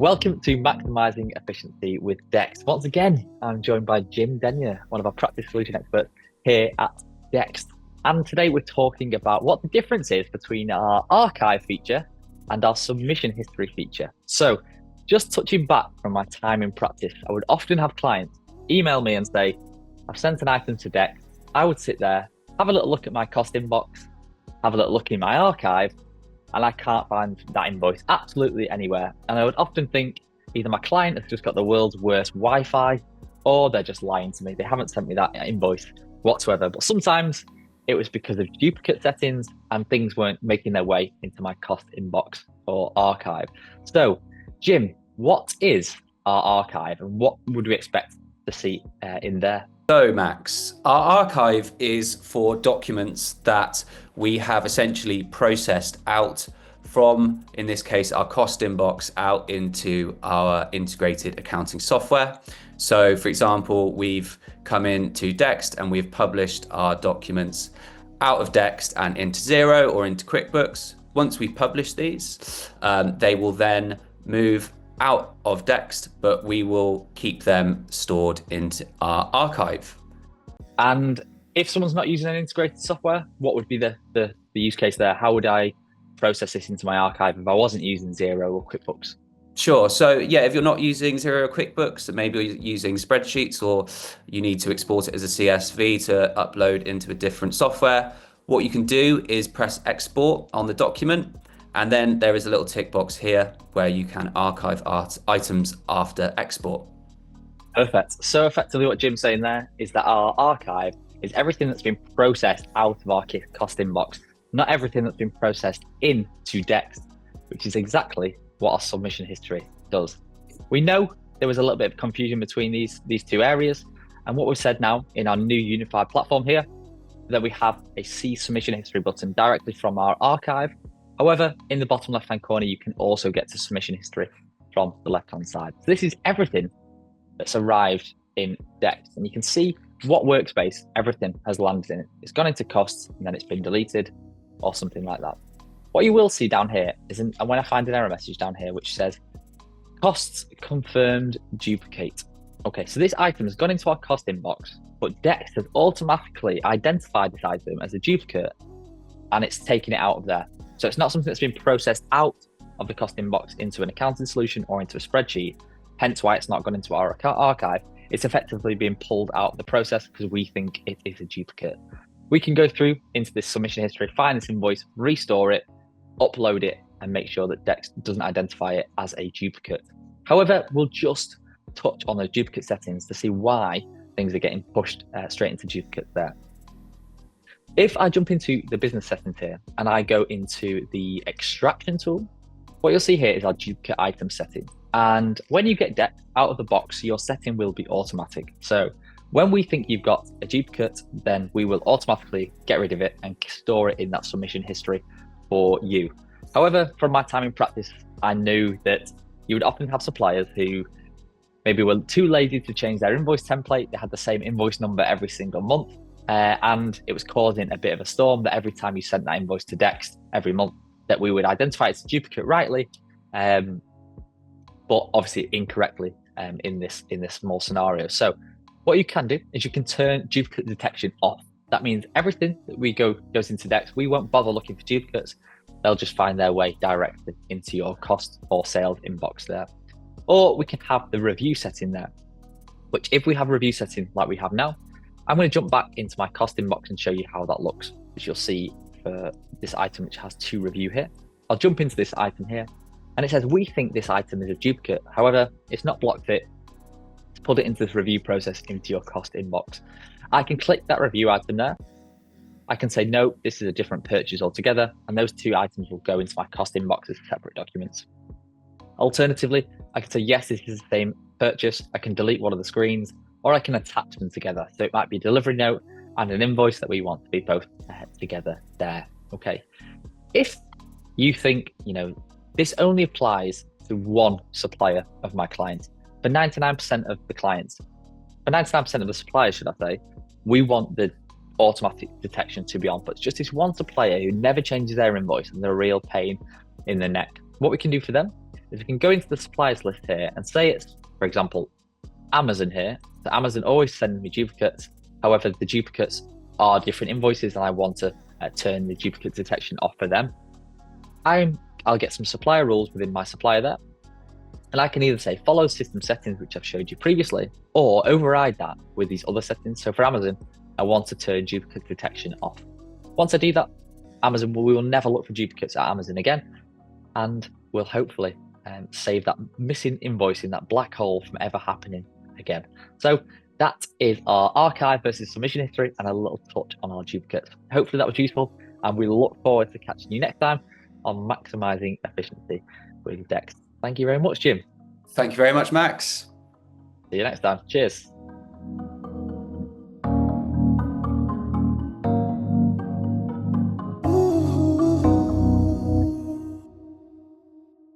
Welcome to Maximising Efficiency with Dext. Once again, I'm joined by Jim Denyer, one of our practice solution experts here at Dext. And today we're talking about what the difference is between our archive feature and our submission history feature. So just touching back from my time in practice, I would often have clients email me and say, I've sent an item to Dext. I would sit there, have a little look at my cost inbox, have a little look in my archive, and I can't find that invoice absolutely anywhere. And I would often think either my client has just got the world's worst Wi-Fi, or they're just lying to me. They haven't sent me that invoice whatsoever. But sometimes it was because of duplicate settings and things weren't making their way into my cost inbox or archive. So, Jim, what is our archive and what would we expect to see in there? So Max, our archive is for documents that we have essentially processed out from, in this case, our cost inbox out into our integrated accounting software. So for example, we've come into Dext and we've published our documents out of Dext and into Xero or into QuickBooks. Once we publish these, they will then move out of Dext, but we will keep them stored into our archive. And if someone's not using an integrated software, what would be the use case there? How would I process this into my archive if I wasn't using Xero or QuickBooks? Sure. So yeah, if you're not using Xero or QuickBooks, maybe you're using spreadsheets or you need to export it as a CSV to upload into a different software, what you can do is press export on the document. And then there is a little tick box here where you can archive items after export. Perfect. So effectively what Jim's saying there is that our archive is everything that's been processed out of our cost inbox, not everything that's been processed into Dext, which is exactly what our submission history does. We know there was a little bit of confusion between these two areas, and what we've said now in our new unified platform here, that we have a See Submission History button directly from our archive. However, in the bottom left-hand corner, you can also get to submission history from the left-hand side. So this is everything that's arrived in Dext. And you can see what workspace everything has landed in. It's gone into costs and then it's been deleted or something like that. What you will see down here is, and when I find an error message down here, which says costs confirmed duplicate. Okay, so this item has gone into our cost inbox, but Dext has automatically identified this item as a duplicate and it's taken it out of there. So it's not something that's been processed out of the cost inbox into an accounting solution or into a spreadsheet, hence why it's not gone into our archive. It's effectively being pulled out of the process because we think it is a duplicate. We can go through into this submission history, find this invoice, restore it, upload it, and make sure that Dext doesn't identify it as a duplicate. However, we'll just touch on the duplicate settings to see why things are getting pushed straight into duplicates there. If I jump into the business settings here and I go into the extraction tool, what you'll see here is our duplicate item setting. And when you get Dext out of the box, your setting will be automatic. So when we think you've got a duplicate, then we will automatically get rid of it and store it in that submission history for you. However, from my time in practice, I knew that you would often have suppliers who maybe were too lazy to change their invoice template. They had the same invoice number every single month. And it was causing a bit of a storm that every time you sent that invoice to Dext every month, that we would identify it's a duplicate rightly, but obviously incorrectly in this small scenario. So what you can do is you can turn duplicate detection off. That means everything that goes into Dext, we won't bother looking for duplicates. They'll just find their way directly into your cost or sales inbox there. Or we can have the review setting there, which if we have a review setting like we have now, I'm going to jump back into my cost inbox and show you how that looks, which you'll see for this item, which has to review here. I'll jump into this item here and it says, we think this item is a duplicate. However, it's not blocked it. To put it into this review process into your cost inbox. I can click that review item there. I can say, no, this is a different purchase altogether. And those two items will go into my cost inbox as separate documents. Alternatively, I can say, yes, this is the same purchase. I can delete one of the screens, or I can attach them together. So it might be a delivery note and an invoice that we want to be both together there. Okay. If you think, this only applies to one supplier of my clients, for 99% of the clients, for 99% of the suppliers, should I say, we want the automatic detection to be on. But it's just this one supplier who never changes their invoice and they're a real pain in the neck. What we can do for them is we can go into the suppliers list here and say it's, for example, Amazon here. So Amazon always sends me duplicates. However, the duplicates are different invoices and I want to turn the duplicate detection off for them. I'll get some supplier rules within my supplier there. And I can either say follow system settings, which I've showed you previously, or override that with these other settings. So for Amazon, I want to turn duplicate detection off. Once I do that, we will never look for duplicates at Amazon again, and we'll hopefully save that missing invoice in that black hole from ever happening again. So that is our archive versus submission history and a little touch on our duplicates. Hopefully that was useful, and we look forward to catching you next time on Maximising Efficiency with Dext. Thank you very much, Jim. Thank you very much, Max. See you next time. Cheers.